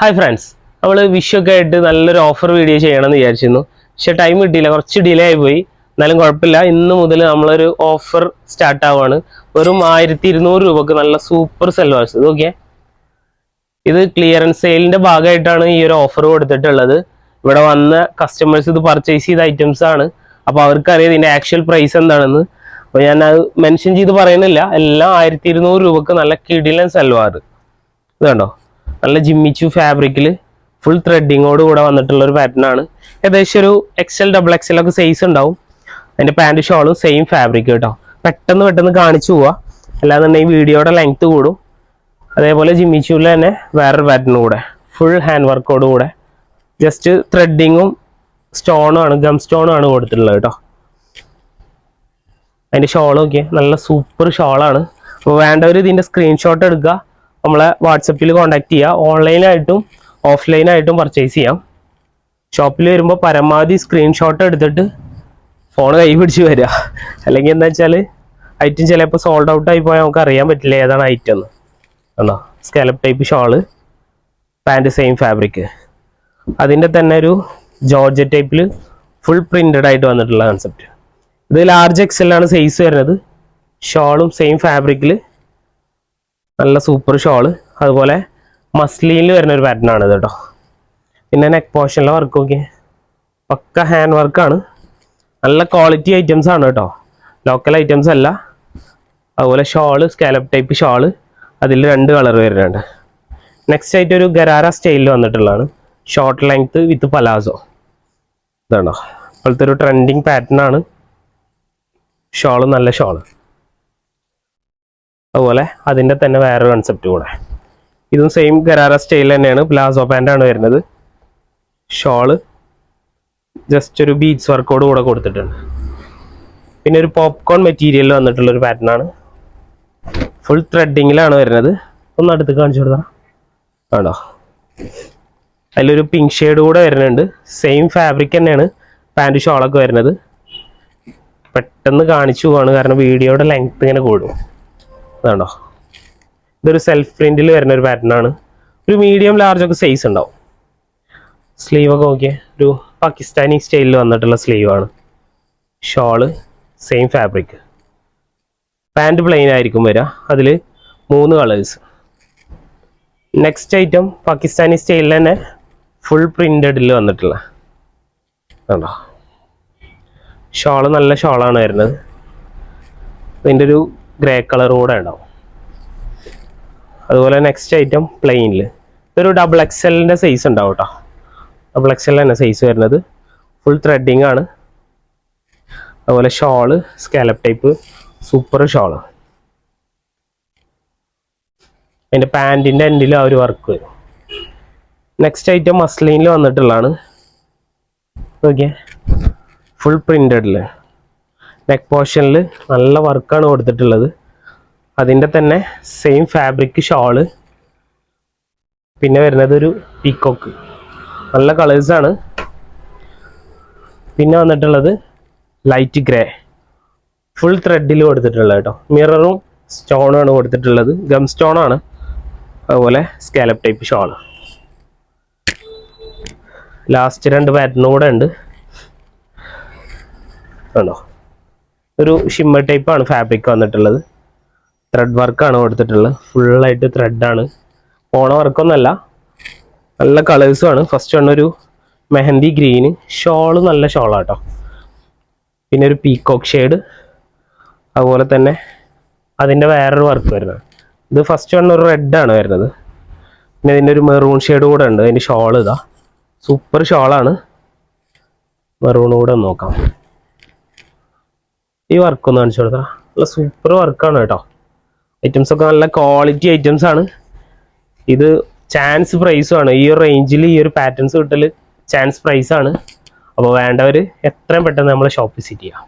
Hi friends, നമ്മൾ വിഷൊക്കെ ആയിട്ട് നല്ലൊരു ഓഫർ വീഡിയോ ചെയ്യണമെന്ന് വിചാരിച്ചിരുന്നു. പക്ഷെ ടൈം കിട്ടിയില്ല, കുറച്ച് ഡിലേ ആയി പോയി. എന്നാലും കുഴപ്പമില്ല, ഇന്ന് മുതൽ നമ്മളൊരു ഓഫർ സ്റ്റാർട്ട് ആവുകയാണ്. വെറും 1200 രൂപക്ക് നല്ല സൂപ്പർ സെൽവാസ്. ഇത് നോക്കിയേ, ഇത് ക്ലിയറൻസ് സെയിലിന്റെ ഭാഗമായിട്ടാണ് ഈ ഒരു ഓഫർ കൊടുത്തിട്ടുള്ളത്. ഇവിടെ വന്ന കസ്റ്റമേഴ്സ് ഇത് പർച്ചേസ് ചെയ്ത ഐറ്റംസ് ആണ്. അപ്പോൾ അവർക്കറിയാം ഇതിന്റെ ആക്ച്വൽ പ്രൈസ് എന്താണെന്ന്. അപ്പോൾ ഞാൻ അത് മെൻഷൻ ചെയ്ത് പറയുന്നില്ല. എല്ലാം 1200 രൂപക്ക് നല്ല കിടിലൻ സൽവാർ. ഇത് കണ്ടോ, നല്ല ജിമ്മിച്ചു ഫാബ്രിക്കിൽ ഫുൾ ത്രെഡിങ്ങോട് കൂടെ വന്നിട്ടുള്ള ഒരു പാറ്റേൺ ആണ്. ഏകദേശം ഒരു XL XXL ഒക്കെ സൈസ് ഉണ്ടാവും. അതിന്റെ പാൻറ് ഷോളും സെയിം ഫാബ്രിക് കേട്ടോ. പെട്ടെന്ന് കാണിച്ചു പോവാ, അല്ലാന്നുണ്ടെങ്കിൽ വീഡിയോയുടെ ലെങ്ത് കൂടും. അതേപോലെ ജിമ്മിച്ചൂരിൽ തന്നെ വേറൊരു പാറ്റേൺ കൂടെ ഫുൾ ഹാൻഡ് വർക്കോട് കൂടെ ജസ്റ്റ് ത്രെഡിങ്ങും സ്റ്റോണും ആണ്, ഗം സ്റ്റോണും ആണ് കൊടുത്തിട്ടുള്ളത് കേട്ടോ. അതിന്റെ ഷോളും ഒക്കെ നല്ല സൂപ്പർ ഷോളാണ്. അപ്പോൾ വേണ്ടവർ ഇതിന്റെ സ്ക്രീൻഷോട്ട് എടുക്കുക, നമ്മളെ വാട്സപ്പിൽ കോൺടാക്ട് ചെയ്യുക. ഓൺലൈനായിട്ടും ഓഫ്ലൈനായിട്ടും പർച്ചേസ് ചെയ്യാം. ഷോപ്പിൽ വരുമ്പോൾ പരമാവധി സ്ക്രീൻഷോട്ട് എടുത്തിട്ട് ഫോൺ കൈ പിടിച്ച് വരിക. അല്ലെങ്കിൽ എന്താ വെച്ചാൽ ഐറ്റം ചിലപ്പോൾ സോൾഡ് ഔട്ട് ആയി പോയാൽ നമുക്ക് അറിയാൻ പറ്റില്ല ഏതാണ് ഐറ്റം എന്ന്. ആണോ, scallop type shawl, pant same fabric. അതിൻ്റെ തന്നെ ഒരു ജോർജറ്റ് ടൈപ്പിൽ ഫുൾ പ്രിന്റഡ് ആയിട്ട് വന്നിട്ടുള്ള കൺസെപ്റ്റ്. ഇത് ലാർജ് XL ആണ് സൈസ് വരുന്നത്. ഷോളും സെയിം ഫാബ്രിക്കിൽ നല്ല സൂപ്പർ ഷോള്. അതുപോലെ മസ്ലിനിൽ വരുന്ന ഒരു പാറ്റേൺ ആണ് ഇത് കേട്ടോ. പിന്നെ നെക്ക് പോർഷനിലെ വർക്ക് നോക്കി, പക്ക ഹാൻഡ് വർക്കാണ്. നല്ല ക്വാളിറ്റി ഐറ്റംസ് ആണ് കേട്ടോ, ലോക്കൽ ഐറ്റംസ് അല്ല. അതുപോലെ ഷോള് സ്കാലപ്പ് ടൈപ്പ് ഷോള്, അതിൽ 2 കളർ വരുന്നുണ്ട്. നെക്സ്റ്റ് ആയിട്ട് ഒരു ഗരാര സ്റ്റൈലിൽ വന്നിട്ടുള്ളതാണ്. ഷോർട്ട് ലെങ്ത് വിത്ത് പലാസോ. ഇതാണോ, ഇപ്പോഴത്തെ ഒരു ട്രെൻഡിങ് പാറ്റേൺ ആണ്. ഷോള് നല്ല ഷോള്. അതുപോലെ അതിൻ്റെ തന്നെ വേറൊരു കൺസെപ്റ്റ് കൂടെ, ഇതും സെയിം ഗരാര സ്റ്റൈൽ തന്നെയാണ്. പ്ലാസോ പാൻ്റ് ആണ് വരുന്നത്. ഷോള് ജസ്റ്റ് ഒരു ബീഡ്സ് വർക്കോട് കൂടെ കൊടുത്തിട്ടുണ്ട്. പിന്നെ ഒരു പോപ്കോൺ മെറ്റീരിയൽ വന്നിട്ടുള്ള ഒരു പാറ്റേൺ ആണ്. ഫുൾ ത്രെഡിങ്ങിലാണ് വരുന്നത്. ഒന്ന് അടുത്ത് കാണിച്ചു കൊടുത്താൽ ആണോ, അതിലൊരു പിങ്ക് ഷെയ്ഡ് കൂടെ വരുന്നുണ്ട്. സെയിം ഫാബ്രിക് തന്നെയാണ് പാൻറ് ഷോളൊക്കെ വരുന്നത്. പെട്ടെന്ന് കാണിച്ചു പോവാണ്, കാരണം വീഡിയോയുടെ ലെങ്ത് ഇങ്ങനെ കൂടും. അതാണോ, ഇതൊരു സെൽഫ് പ്രിന്റിൽ വരുന്ന ഒരു പാറ്റേൺ ആണ്. ഒരു മീഡിയം ലാർജ് ഒക്കെ സൈസ് ഉണ്ടാവും. സ്ലീവ് ഒക്കെ നോക്കിയാൽ ഒരു പാകിസ്ഥാനി സ്റ്റൈലിൽ വന്നിട്ടുള്ള സ്ലീവാണ്. Shawl same fabric. Pant plain ആയിരിക്കും വരിക, അതിൽ 3 കളേഴ്സ്. നെക്സ്റ്റ് ഐറ്റം പാകിസ്ഥാനി സ്റ്റൈലിൽ തന്നെ ഫുൾ പ്രിന്റഡിൽ വന്നിട്ടുള്ള ആണോ. ഷോള് നല്ല ഷോളാണ് വരുന്നത്. അതിൻ്റെ ഒരു ഗ്രേ കളർ കൂടെ ഉണ്ടാവും. അതുപോലെ നെക്സ്റ്റ് ഐറ്റം പ്ലെയിനിൽ ഇതൊരു XXL സൈസ് ഉണ്ടാവും കേട്ടോ. XXL തന്നെ സൈസ് വരുന്നത്. ഫുൾ ത്രെഡിങ് ആണ്. അതുപോലെ shawl scallop type super shawl. അതിൻ്റെ പാൻറ്റിൻ്റെ എൻഡിൽ ആ ഒരു വർക്ക് വരും. നെക്സ്റ്റ് ഐറ്റം മസ്ലിനിൽ വന്നിട്ടുള്ളതാണ്. ഓക്കെ, ഫുൾ പ്രിന്റഡിൽ നെക്ക് പോർഷനിൽ നല്ല വർക്കാണ് കൊടുത്തിട്ടുള്ളത്. അതിൻ്റെ തന്നെ സെയിം ഫാബ്രിക് ഷോള്. പിന്നെ വരുന്നത് ഒരു പീക്കോക്ക്, നല്ല കളേഴ്സാണ്. പിന്നെ വന്നിട്ടുള്ളത് ലൈറ്റ് ഗ്രേ, ഫുൾ ത്രെഡിൽ കൊടുത്തിട്ടുള്ളത് കേട്ടോ. മിററും സ്റ്റോണാണ് കൊടുത്തിട്ടുള്ളത്, ഗം സ്റ്റോണാണ്. അതുപോലെ scallop type shawl. Last 2 pattern കൂടെ ഉണ്ട്. ആണോ, ഒരു ഷിമ്മർ ടൈപ്പാണ് ഫാബ്രിക് വന്നിട്ടുള്ളത്. ത്രെഡ് വർക്കാണ് കൊടുത്തിട്ടുള്ളത്. ഫുള്ളായിട്ട് ത്രെഡാണ്, ഓണ വർക്കൊന്നുമല്ല. നല്ല കളേഴ്സുമാണ്. ഫസ്റ്റ് ആണ് ഒരു മെഹന്തി ഗ്രീന്. ഷോള് നല്ല ഷോളാട്ടോ. പിന്നെ ഒരു പീക്കോക്ക് ഷെയ്ഡ്. അതുപോലെ തന്നെ അതിൻ്റെ വേറൊരു വർക്ക് വരുന്നത്. ഇത് ഫസ്റ്റ് ആണ് ഒരു റെഡാണ് വരുന്നത്. പിന്നെ ഇതിൻ്റെ ഒരു മെറൂൺ ഷെയ്ഡ് കൂടെ ഉണ്ട്. അതിൻ്റെ ഷോൾ ഇതാ, സൂപ്പർ ഷോളാണ്. മെറൂൺ കൂടെ ഒന്ന് നോക്കാം. ഈ വർക്കൊന്ന് കാണിച്ചു കൊടുത്താൽ നല്ല സൂപ്പർ വർക്കാണ് കേട്ടോ. ഐറ്റംസ് ഒക്കെ നല്ല ക്വാളിറ്റി ഐറ്റംസ് ആണ്. ഇത് ചാൻസ് പ്രൈസുമാണ്. ഈ ഒരു റേഞ്ചിൽ ഈ ഒരു പാറ്റേൺസ് കിട്ടൽ ചാൻസ് പ്രൈസാണ്. അപ്പോൾ വേണ്ടവർ എത്രയും പെട്ടെന്ന് നമ്മളെ ഷോപ്പ് വിസിറ്റ് ചെയ്യാം.